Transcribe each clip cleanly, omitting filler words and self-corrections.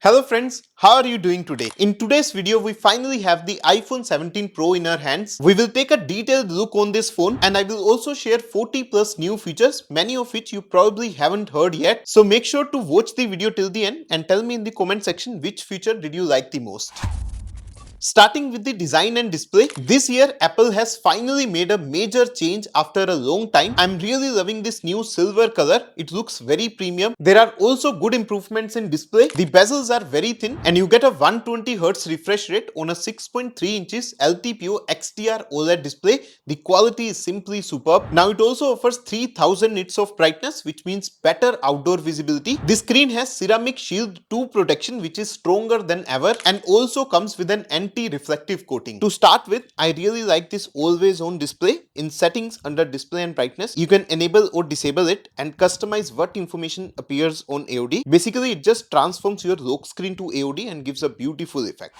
Hello friends, how are you doing today? In today's video, we finally have the iPhone 17 Pro in our hands. We will take a detailed look on this phone and I will also share 40 plus new features, many of which you probably haven't heard yet. So make sure to watch the video till the end and tell me in the comment section which feature did you like the most. Starting with the design and display, this year Apple has finally made a major change after a long time. I'm really loving this new silver color. It looks very premium. There are also good improvements in display. The bezels are very thin and you get a 120Hz refresh rate on a 6.3 inches LTPO XDR OLED display. The quality is simply superb. Now it also offers 3000 nits of brightness, which means better outdoor visibility. The screen has ceramic shield 2 protection, which is stronger than ever and also comes with an anti-reflective coating. To start with, I really like this always on display. In settings under display and brightness, you can enable or disable it and customize what information appears on AOD. Basically, it just transforms your lock screen to AOD and gives a beautiful effect.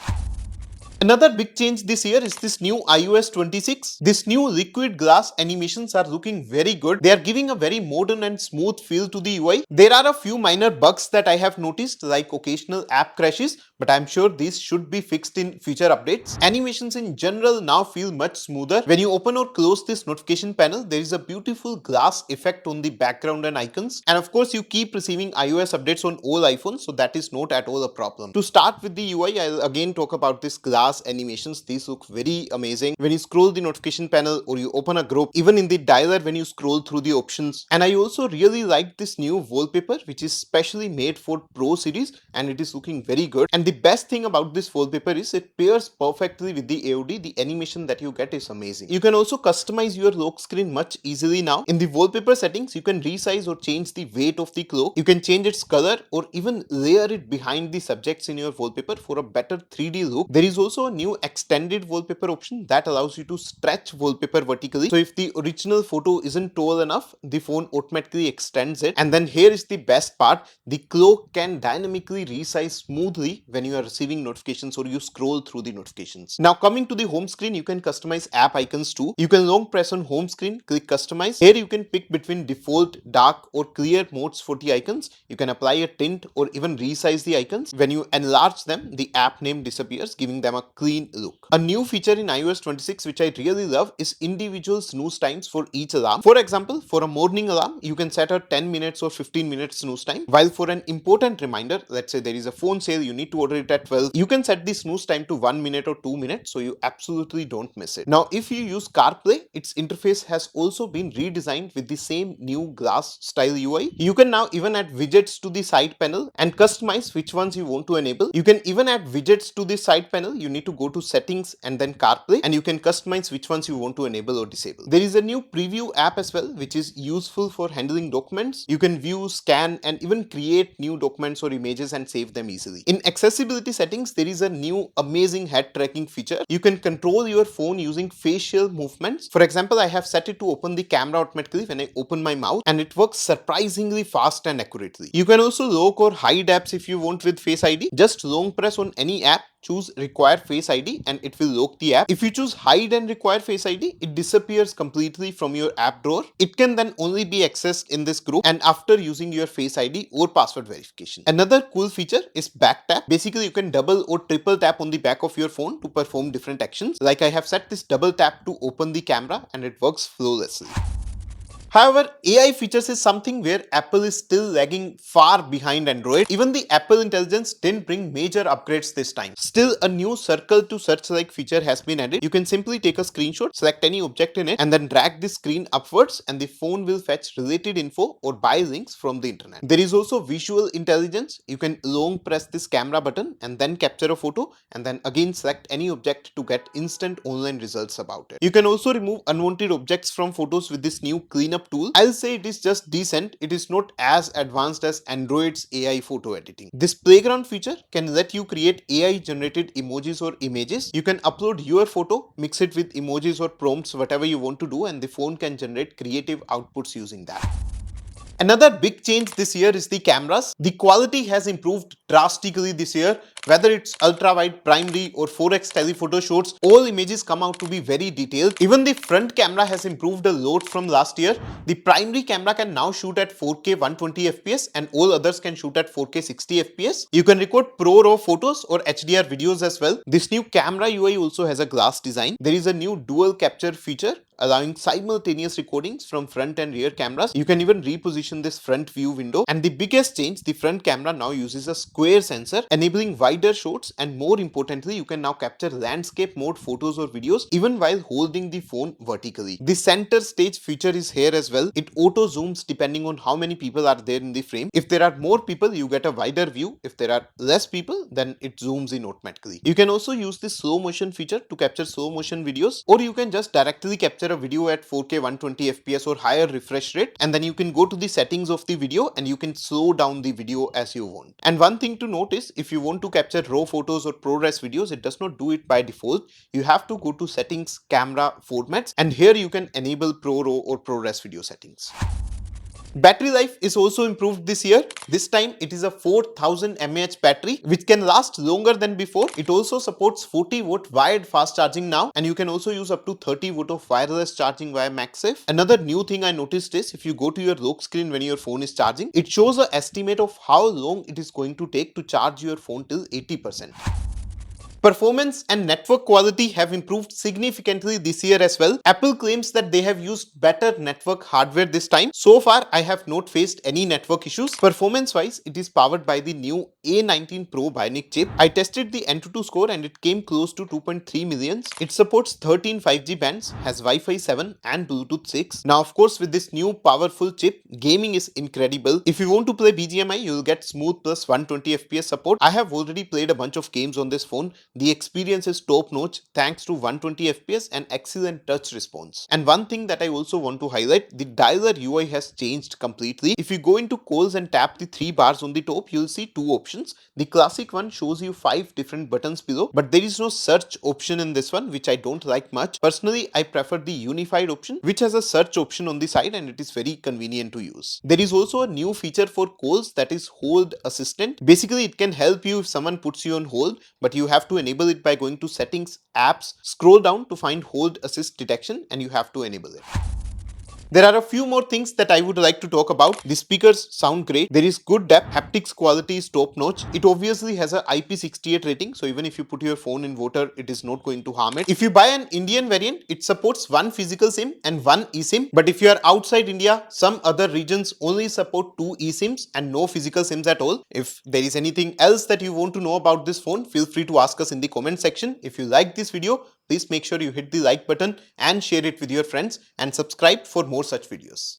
Another big change this year is this new iOS 26. This new liquid glass animations are looking very good. They are giving a very modern and smooth feel to the UI. There are a few minor bugs that I have noticed, like occasional app crashes, but I'm sure these should be fixed in future updates. Animations in general now feel much smoother. When you open or close this notification panel, there is a beautiful glass effect on the background and icons. And of course, you keep receiving iOS updates on all iPhones, so that is not at all a problem. To start with the UI, I'll again talk about this glass animations. These look very amazing. When you scroll the notification panel or you open a group, even in the dialer when you scroll through the options. And I also really like this new wallpaper, which is specially made for Pro series and it is looking very good. And the best thing about this wallpaper is it pairs perfectly with the AOD. The animation that you get is amazing. You can also customize your lock screen much easily now. In the wallpaper settings, you can resize or change the weight of the cloak. You can change its color or even layer it behind the subjects in your wallpaper for a better 3D look. There is also a new extended wallpaper option that allows you to stretch wallpaper vertically. So if the original photo isn't tall enough, the phone automatically extends it. And then here is the best part. The cloak can dynamically resize smoothly when you are receiving notifications or you scroll through the notifications. Now coming to the home screen, you can customize app icons too. You can long press on home screen, click customize. Here you can pick between default, dark or clear modes for the icons. You can apply a tint or even resize the icons. When you enlarge them, the app name disappears, giving them a clean look. A new feature in iOS 26 which I really love is individual snooze times for each alarm. For example, for a morning alarm, you can set a 10 minutes or 15 minutes snooze time, while for an important reminder, let's say there is a phone sale, you need to order it at 12, you can set the snooze time to 1 minute or 2 minutes so you absolutely don't miss it. Now, if you use CarPlay, its interface has also been redesigned with the same new glass style UI. You can now even add widgets to the side panel and customize which ones you want to enable. You can even add widgets to the side panel. You need to go to settings and then CarPlay and you can customize which ones you want to enable or disable. There is a new preview app as well, which is useful for handling documents. You can view, scan and even create new documents or images and save them easily. In accessibility settings, there is a new amazing head tracking feature. You can control your phone using facial movements. For example, I have set it to open the camera automatically when I open my mouth and it works surprisingly fast and accurately. You can also lock or hide apps if you want with Face ID. Just long press on any app, choose require Face ID and it will lock the app. If you choose hide and require Face ID, it disappears completely from your app drawer. It can then only be accessed in this group and after using your Face ID or password verification. Another cool feature is back tap. Basically, you can double or triple tap on the back of your phone to perform different actions. Like I have set this double tap to open the camera and it works flawlessly. However, AI features is something where Apple is still lagging far behind Android. Even the Apple Intelligence didn't bring major upgrades this time. Still, a new circle to search like feature has been added. You can simply take a screenshot, select any object in it, and then drag the screen upwards and the phone will fetch related info or buy links from the internet. There is also visual intelligence. You can long press this camera button and then capture a photo and then again select any object to get instant online results about it. You can also remove unwanted objects from photos with this new cleanup tool. I'll say it is just decent. It is not as advanced as Android's AI photo editing. This playground feature can let you create AI generated emojis or images. You can upload your photo, mix it with emojis or prompts, whatever you want to do, and the phone can generate creative outputs using that. Another big change this year is the cameras. The quality has improved drastically this year. Whether it's ultra wide, primary or 4x telephoto shots, all images come out to be very detailed. Even the front camera has improved a lot from last year. The primary camera can now shoot at 4K 120 fps and all others can shoot at 4K 60 fps. You can record Pro RAW photos or HDR videos as well. This new camera UI also has a glass design. There is a new dual capture feature allowing simultaneous recordings from front and rear cameras. You can even reposition this front view window. And the biggest change, the front camera now uses a square sensor, enabling wider shots, and more importantly, you can now capture landscape mode photos or videos even while holding the phone vertically. The center stage feature is here as well. It auto zooms depending on how many people are there in the frame. If there are more people, you get a wider view. If there are less people, then it zooms in automatically. You can also use this slow motion feature to capture slow motion videos, or you can just directly capture a video at 4K 120 fps or higher refresh rate, and then you can go to the settings of the video and you can slow down the video as you want. And one thing to note is, if you want to capture raw photos or ProRes videos, it does not do it by default. You have to go to settings, camera, formats, and here you can enable Pro RAW or ProRes video settings. Battery life is also improved this year. This time it is a 4000 mAh battery which can last longer than before. It also supports 40 watt wired fast charging now, and you can also use up to 30 watt of wireless charging via MagSafe. Another new thing I noticed is, if you go to your lock screen when your phone is charging, it shows an estimate of how long it is going to take to charge your phone till 80%. Performance and network quality have improved significantly this year as well. Apple claims that they have used better network hardware this time. So far, I have not faced any network issues. Performance wise, it is powered by the new A19 Pro Bionic chip. I tested the Antutu score and it came close to 2.3 millions. It supports 13 5G bands, has Wi-Fi 7 and Bluetooth 6. Now, of course, with this new powerful chip, gaming is incredible. If you want to play BGMI, you'll get smooth plus 120 FPS support. I have already played a bunch of games on this phone. The experience is top notch thanks to 120 fps and excellent touch response. And one thing that I also want to highlight, the dialer UI has changed completely. If you go into calls and tap the 3 bars on the top, you'll see 2 options. The classic one shows you 5 different buttons below, but there is no search option in this one, which I don't like much. Personally, I prefer the unified option, which has a search option on the side and it is very convenient to use. There is also a new feature for calls, that is Hold Assistant. Basically, it can help you if someone puts you on hold, but you have to enable it by going to settings, apps, scroll down to find hold assist detection, and you have to enable it. There are a few more things that I would like to talk about. The speakers sound great. There is good depth. Haptics quality is top notch. It obviously has a IP68 rating, so even if you put your phone in water, it is not going to harm it. If you buy an Indian variant, it supports 1 physical SIM and 1 eSIM. But if you are outside India, some other regions only support 2 eSIMs and no physical SIMs at all. If there is anything else that you want to know about this phone, feel free to ask us in the comment section. If you like this video, please make sure you hit the like button and share it with your friends, and subscribe for more such videos.